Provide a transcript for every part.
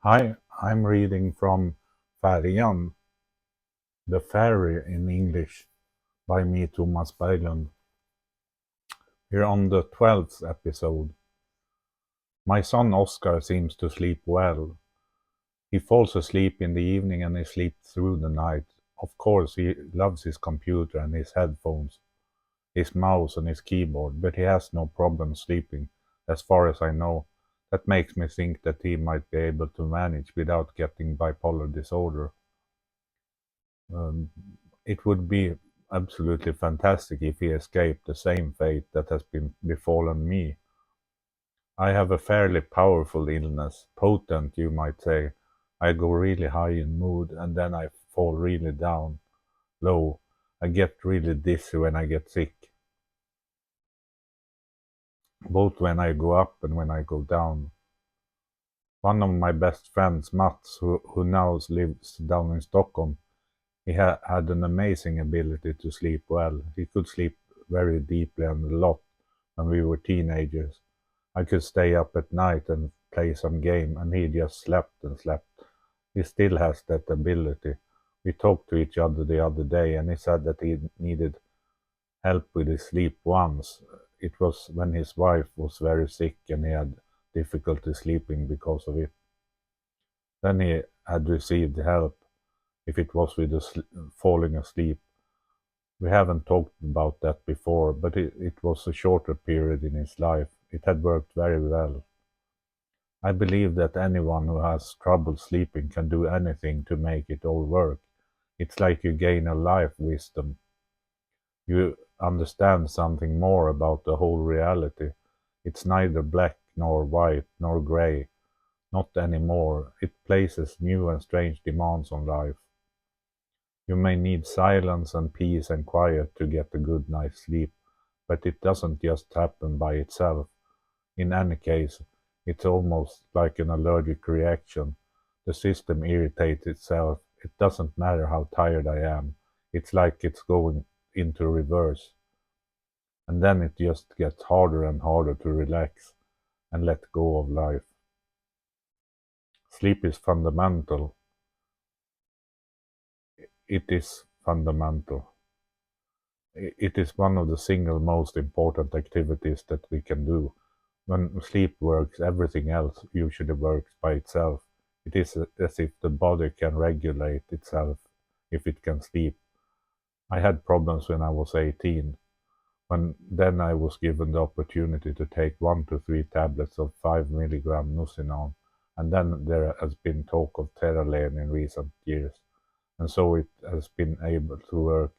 Hi, I'm reading from Färjan, the ferry in English, by me, Tomas Berglund. We're on the 12th episode. My son Oscar seems to sleep well. He falls asleep in the evening and he sleeps through the night. Of course, he loves his computer and his headphones, his mouse and his keyboard, but he has no problem sleeping, as far as I know. That makes me think that he might be able to manage without getting bipolar disorder. Um, it would be absolutely fantastic if he escaped the same fate that has been befallen me. I have a fairly powerful illness, potent, you might say. I go really high in mood and then I fall really down, low. I get really dizzy when I get sick, both when I go up and when I go down. One of my best friends, Mats, who now lives down in Stockholm, he had an amazing ability to sleep well. He could sleep very deeply and a lot when we were teenagers. I could stay up at night and play some game, and he just slept and slept. He still has that ability. We talked to each other the other day, and he said that he needed help with his sleep once. It was when his wife was very sick and he had difficulty sleeping because of it. Then he had received help if it was with falling asleep. We haven't talked about that before, but it was a shorter period in his life. It had worked very well. I believe that anyone who has trouble sleeping can do anything to make it all work. It's like you gain a life wisdom. You understand something more about the whole reality. It's neither black nor white nor grey, not anymore. It places new and strange demands on life. You may need silence and peace and quiet to get a good night's sleep, but it doesn't just happen by itself. In any case, it's almost like an allergic reaction. The system irritates itself. It doesn't matter how tired I am. It's like it's going into reverse. And then it just gets harder and harder to relax and let go of life. Sleep is fundamental. It is fundamental. It is one of the single most important activities that we can do. When sleep works, everything else usually works by itself. It is as if the body can regulate itself if it can sleep. I had problems when I was 18. When then I was given the opportunity to take 1 to 3 tablets of 5 milligram nusinon, and then there has been talk of Terralane in recent years, and so it has been able to work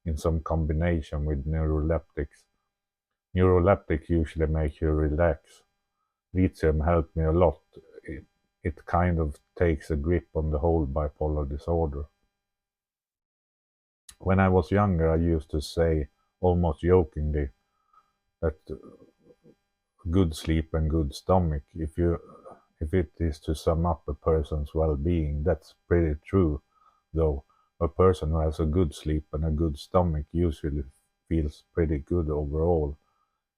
in some combination with neuroleptics. Neuroleptics usually make you relax. Lithium helped me a lot. It kind of takes a grip on the whole bipolar disorder. When I was younger, I used to say, almost jokingly, that good sleep and good stomach, if it is to sum up a person's well-being, that's pretty true, though. A person who has a good sleep and a good stomach usually feels pretty good overall.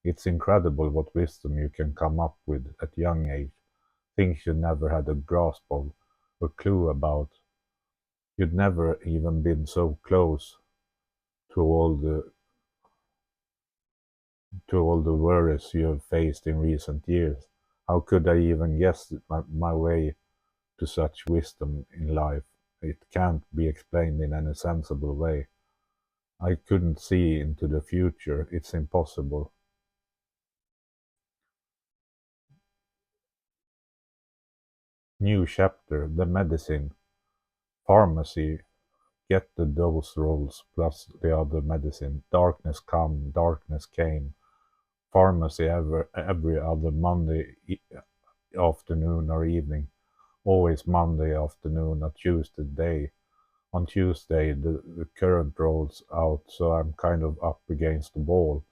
It's incredible what wisdom you can come up with at young age, things you never had a grasp of, a clue about. You'd never even been so close to all the worries you have faced in recent years. How could I even guess my way to such wisdom in life? It can't be explained in any sensible way. I couldn't see into the future. It's impossible. New chapter, the medicine. Pharmacy, get the dose rolls plus the other medicine. Darkness come, darkness came. Pharmacy every other Monday afternoon or evening. Always Monday afternoon or Tuesday day. On Tuesday the current rolls out, so I'm kind of up against the wall.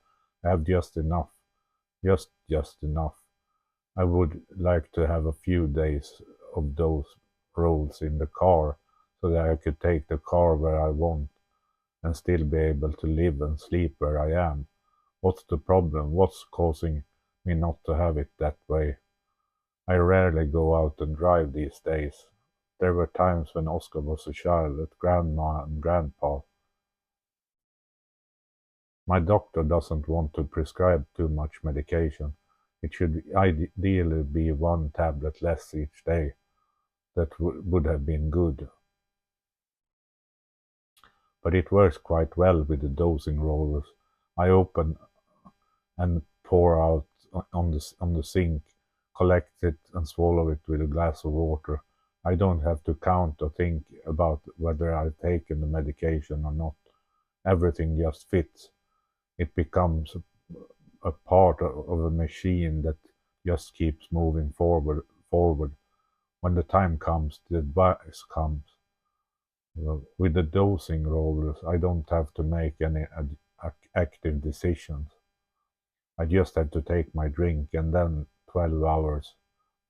I have just enough. Just enough. I would like to have a few days of those rolls in the car so that I could take the car where I want and still be able to live and sleep where I am. What's the problem? What's causing me not to have it that way? I rarely go out and drive these days. There were times when Oscar was a child at Grandma and Grandpa. My doctor doesn't want to prescribe too much medication. It should ideally be one tablet less each day. That would have been good. But it works quite well with the dosing rollers. I open and pour out on the sink, collect it and swallow it with a glass of water. I don't have to count or think about whether I've taken the medication or not. Everything just fits. It becomes a part of a machine that just keeps moving forward. When the time comes, the advice comes. Well, with the dosing rollers, I don't have to make any active decisions. I just have to take my drink, and then 12 hours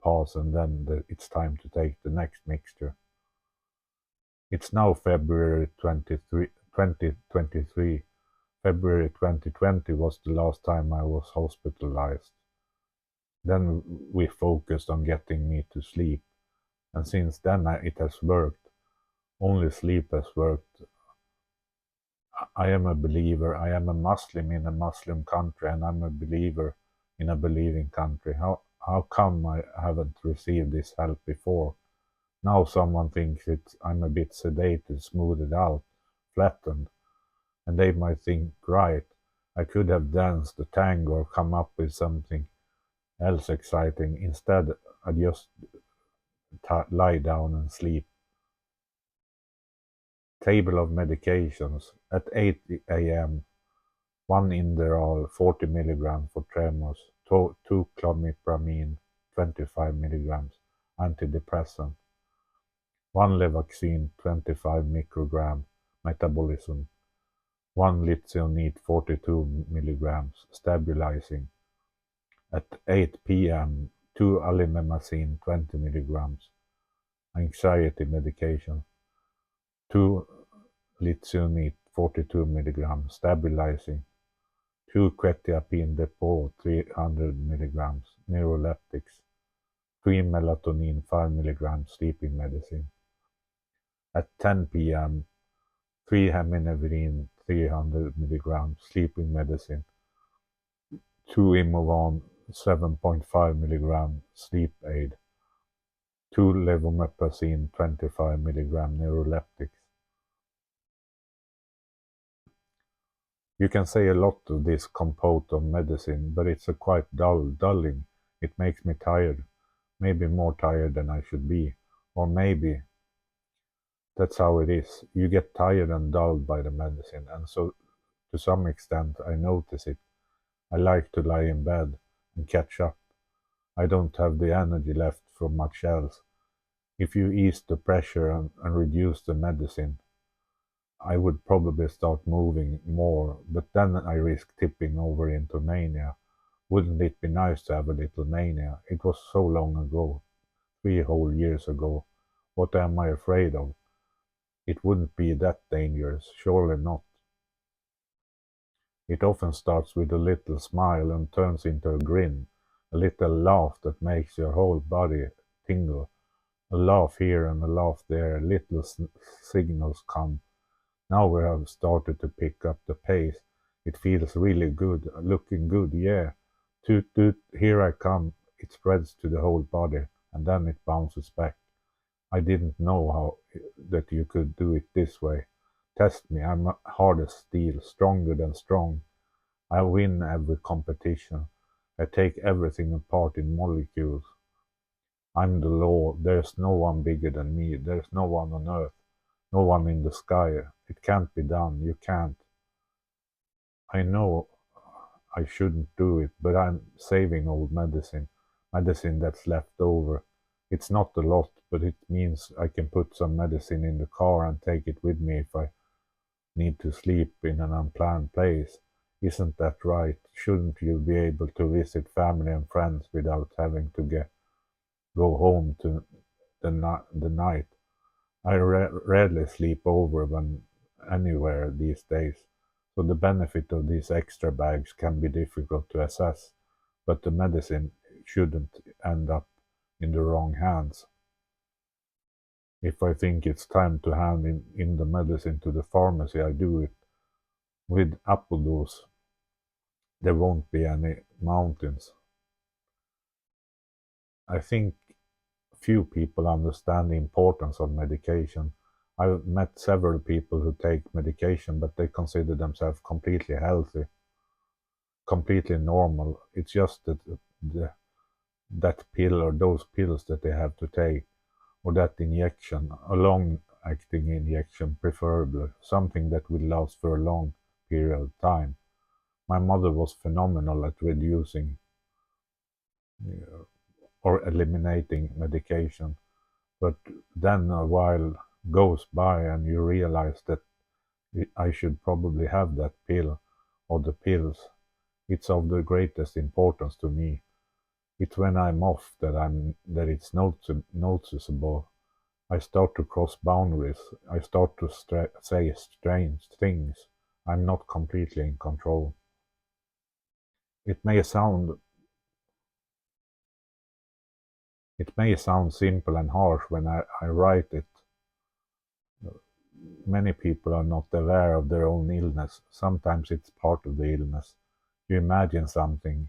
pass, and then it's time to take the next mixture. It's now February 2023. February 2020 was the last time I was hospitalized. Then we focused on getting me to sleep, and since then it has worked. Only sleep has worked. I am a believer. I am a Muslim in a Muslim country, and I'm a believer in a believing country. How come I haven't received this help before? Now someone thinks I'm a bit sedated, smoothed out, flattened, and they might think, right, I could have danced the tango or come up with something else exciting. Instead, I just lie down and sleep. Table of medications. At 8 a.m., 1 Inderal 40 milligrams for tremors, 2 clomipramine 25 milligrams, antidepressant, 1 Levaxine 25 microgram, metabolism, 1 lithiionate 42 milligrams, stabilizing. At 8 p.m., 2 alimemazine 20 milligrams, anxiety medication, 2 lithiionate 42 milligrams, stabilizing. 2 quetiapine depot 300 milligrams, neuroleptics. 3 melatonin 5 milligrams, sleeping medicine. At 10 p.m., 3 heminevrine 300 milligrams, sleeping medicine. 2 Imovan 7.5 milligram, sleep aid. 2 levomeprazine 25 milligram, neuroleptics. You can say a lot to this compote of medicine, but it's a quite dulling. It makes me tired. Maybe more tired than I should be. Or maybe that's how it is. You get tired and dulled by the medicine, and so to some extent I notice it. I like to lie in bed and catch up. I don't have the energy left for much else. If you ease the pressure and reduce the medicine, I would probably start moving more, but then I risk tipping over into mania. Wouldn't it be nice to have a little mania? It was so long ago, 3 whole years ago. What am I afraid of? It wouldn't be that dangerous, surely not. It often starts with a little smile and turns into a grin, a little laugh that makes your whole body tingle. A laugh here and a laugh there, little signals come. Now we have started to pick up the pace. It feels really good, looking good, yeah. Toot toot, here I come. It spreads to the whole body, and then it bounces back. I didn't know how that you could do it this way. Test me, I'm hard as steel, stronger than strong. I win every competition. I take everything apart in molecules. I'm the law. There's no one bigger than me. There's no one on earth. No one in the sky. It can't be done. You can't. I know I shouldn't do it, but I'm saving old medicine. Medicine that's left over. It's not a lot, but it means I can put some medicine in the car and take it with me if I need to sleep in an unplanned place. Isn't that right? Shouldn't you be able to visit family and friends without having to go home to the night? I rarely sleep over when anywhere these days, so the benefit of these extra bags can be difficult to assess, but the medicine shouldn't end up in the wrong hands. If I think it's time to hand in the medicine to the pharmacy, I do it. With apple dose, there won't be any mountains. I think few people understand the importance of medication. I've met several people who take medication, but they consider themselves completely healthy, completely normal. It's just that pill or those pills that they have to take, or that injection, a long-acting injection preferably, something that will last for a long period of time. My mother was phenomenal at reducing uh, or eliminating medication, but then a while goes by and you realize that I should probably have that pill or the pills. It's of the greatest importance to me. It's when I'm off that it's noticeable. I start to cross boundaries. I start to say strange things. I'm not completely in control. It may sound it may sound simple and harsh when I write it. Many people are not aware of their own illness. Sometimes it's part of the illness. You imagine something.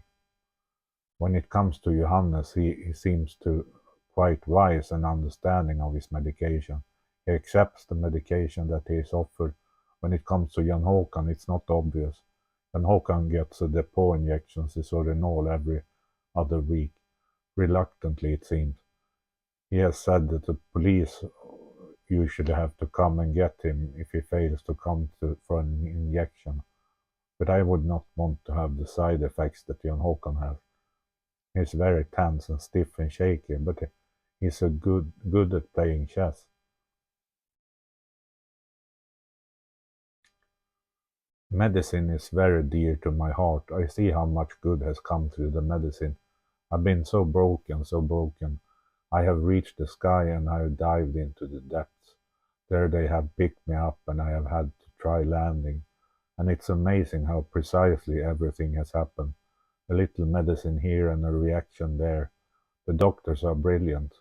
When it comes to Johannes, he seems to quite wise and understanding of his medication. He accepts the medication that he is offered. When it comes to Jan Håkan, it's not obvious. Jan Håkan gets a depot injection Isorinol every other week. Reluctantly, it seems. He has said that the police usually have to come and get him if he fails to come for an injection. But I would not want to have the side effects that Jan Håkan has. He's very tense and stiff and shaky, but he's good at playing chess. Medicine is very dear to my heart. I see how much good has come through the medicine. I've been so broken, so broken. I have reached the sky and I have dived into the depths. There they have picked me up and I have had to try landing. And it's amazing how precisely everything has happened. A little medicine here and a reaction there. The doctors are brilliant.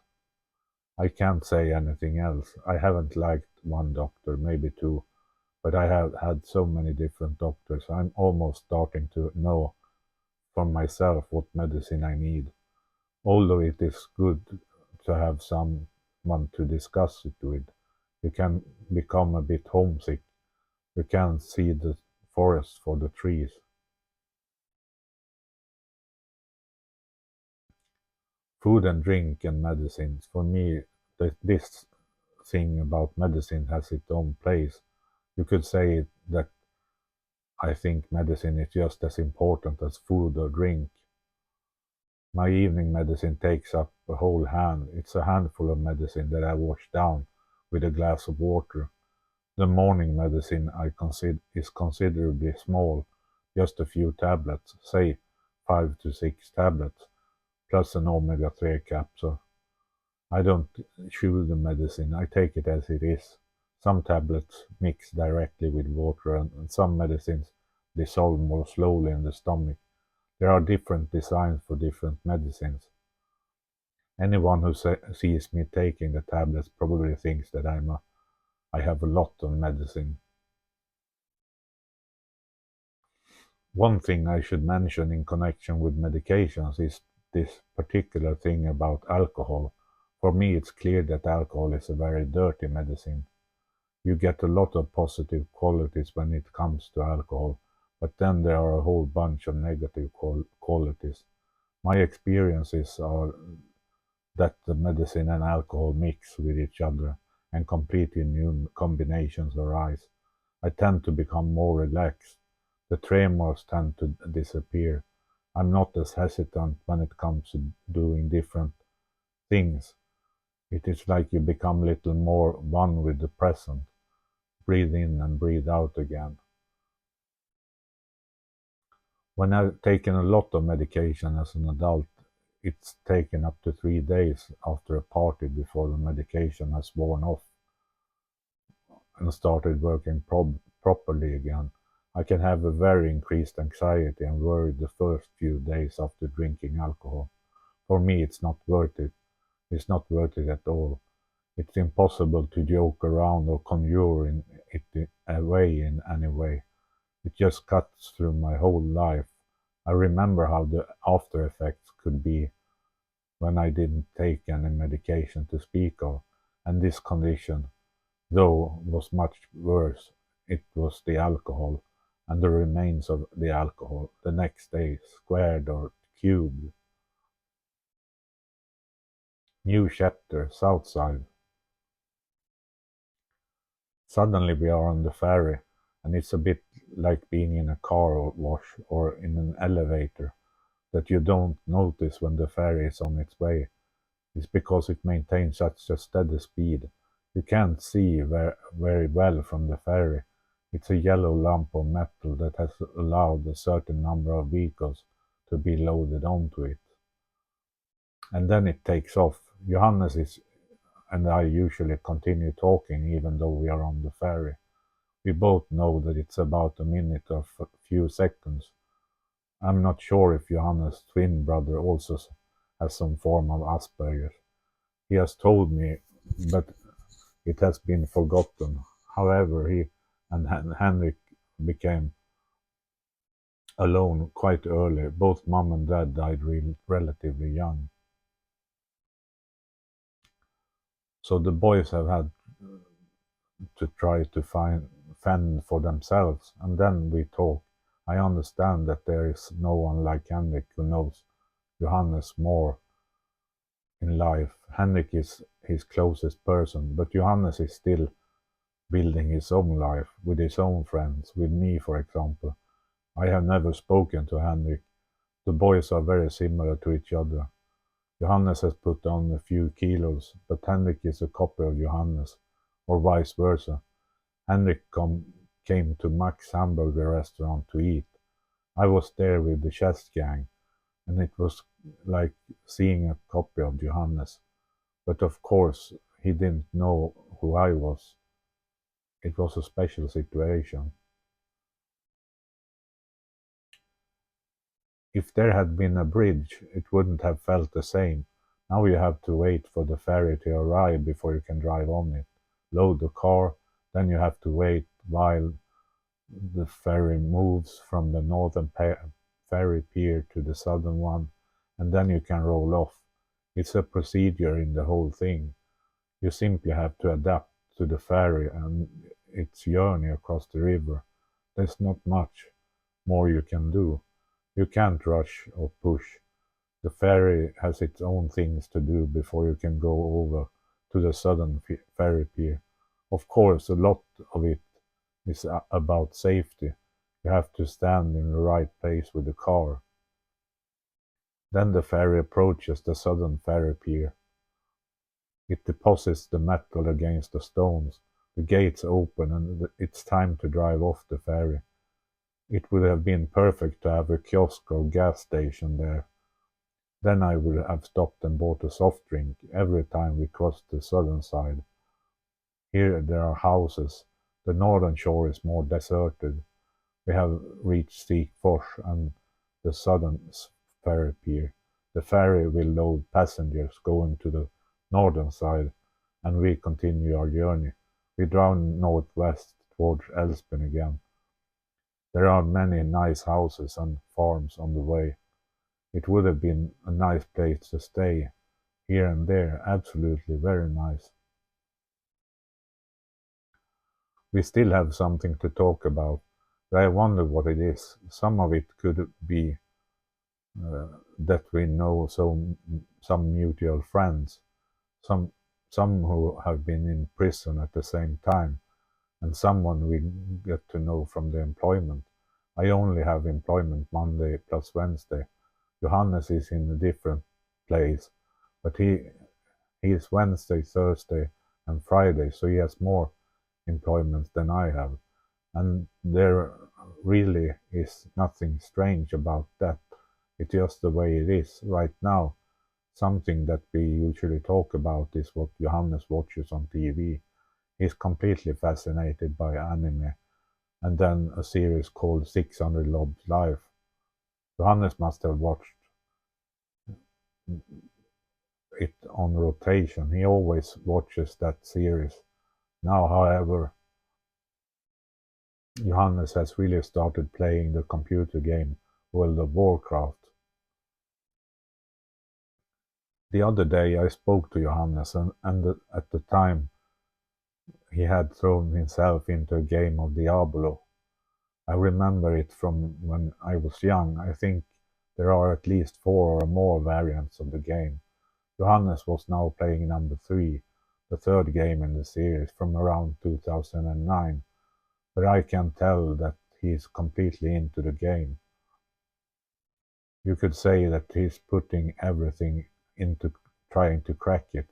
I can't say anything else. I haven't liked one doctor, maybe two, but I have had so many different doctors. I'm almost starting to know for myself what medicine I need. Although it is good to have someone to discuss it with, you can become a bit homesick. You can't see the forest for the trees. Food and drink and medicines. For me, this thing about medicine has its own place. You could say that I think medicine is just as important as food or drink. My evening medicine takes up a whole hand. It's a handful of medicine that I wash down with a glass of water. The morning medicine I consider is considerably small, just a few tablets, say 5 to 6 tablets, plus an omega-3 capsule. I don't chew the medicine, I take it as it is. Some tablets mix directly with water, and some medicines dissolve more slowly in the stomach. There are different designs for different medicines. Anyone who sees me taking the tablets probably thinks that I have a lot of medicine. One thing I should mention in connection with medications is this particular thing about alcohol. For me, it's clear that alcohol is a very dirty medicine. You get a lot of positive qualities when it comes to alcohol, but then there are a whole bunch of negative qualities. My experiences are that the medicine and alcohol mix with each other and completely new combinations arise. I tend to become more relaxed. The tremors tend to disappear. I'm not as hesitant when it comes to doing different things. It is like you become a little more one with the present. Breathe in and breathe out again. When I've taken a lot of medication as an adult, it's taken up to 3 days after a party before the medication has worn off and started working properly again. I can have a very increased anxiety and worry the first few days after drinking alcohol. For me, it's not worth it. is not worth it at all. It's impossible to joke around or conjure it away in any way. It just cuts through my whole life. I remember how the after effects could be when I didn't take any medication to speak of, and this condition, though, was much worse. It was the alcohol, and the remains of the alcohol, the next day, squared or cubed. New chapter, south side. Suddenly we are on the ferry, and it's a bit like being in a car wash or in an elevator, that you don't notice when the ferry is on its way. It's because it maintains such a steady speed. You can't see very well from the ferry. It's a yellow lump of metal that has allowed a certain number of vehicles to be loaded onto it. And then it takes off. And I usually continue talking even though we are on the ferry. We both know that it's about a minute or a few seconds. I'm not sure if Johannes' twin brother also has some form of Asperger's. He has told me, but it has been forgotten. However, he and Henrik became alone quite early. Both mom and dad died relatively young. So the boys have had to try to fend for themselves, and then we talk. I understand that there is no one like Henrik who knows Johannes more in life. Henrik is his closest person, but Johannes is still building his own life with his own friends, with me, for example. I have never spoken to Henrik. The boys are very similar to each other. Johannes has put on a few kilos, but Henrik is a copy of Johannes, or vice versa. Henrik came to Max Hamburger restaurant to eat. I was there with the chess gang, and it was like seeing a copy of Johannes. But of course, he didn't know who I was. It was a special situation. If there had been a bridge, it wouldn't have felt the same. Now you have to wait for the ferry to arrive before you can drive on it. Load the car, then you have to wait while the ferry moves from the northern ferry pier to the southern one, and then you can roll off. It's a procedure in the whole thing. You simply have to adapt to the ferry and its journey across the river. There's not much more you can do. You can't rush or push. The ferry has its own things to do before you can go over to the southern ferry pier. Of course, a lot of it is about safety. You have to stand in the right place with the car. Then the ferry approaches the southern ferry pier. It deposits the metal against the stones. The gates open and it's time to drive off the ferry. It would have been perfect to have a kiosk or gas station there. Then I would have stopped and bought a soft drink every time we crossed the southern side. Here there are houses. The northern shore is more deserted. We have reached Sikfors and the southern ferry pier. The ferry will load passengers going to the northern side, and we continue our journey. We drive northwest towards Älvsbyn again. There are many nice houses and farms on the way. It would have been a nice place to stay, here and there, absolutely very nice. We still have something to talk about, but I wonder what it is. Some of it could be that we know some mutual friends, some who have been in prison at the same time, and someone we get to know from the employment. I only have employment Monday plus Wednesday. Johannes is in a different place, but he is Wednesday, Thursday, and Friday, so he has more employment than I have. And there really is nothing strange about that. It's just the way it is right now. Something that we usually talk about is what Johannes watches on TV. He's completely fascinated by anime, and then a series called 600 Lobs Life. Johannes must have watched it on rotation. He always watches that series. Now, however, Johannes has really started playing the computer game World of Warcraft. The other day I spoke to Johannes, and at the time he had thrown himself into a game of Diablo. I remember it from when I was young. I think there are at least 4 or more variants of the game. Johannes was now playing number 3, the third game in the series from around 2009, but I can tell that he's completely into the game. You could say that he's putting everything into trying to crack it,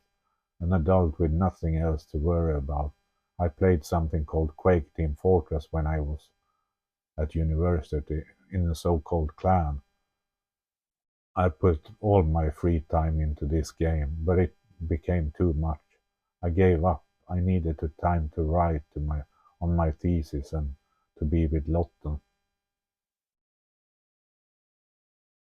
an adult with nothing else to worry about. I played something called Quake Team Fortress when I was at university in a so-called clan. I put all my free time into this game, but it became too much. I gave up. I needed the time to write on my thesis and to be with Lotten.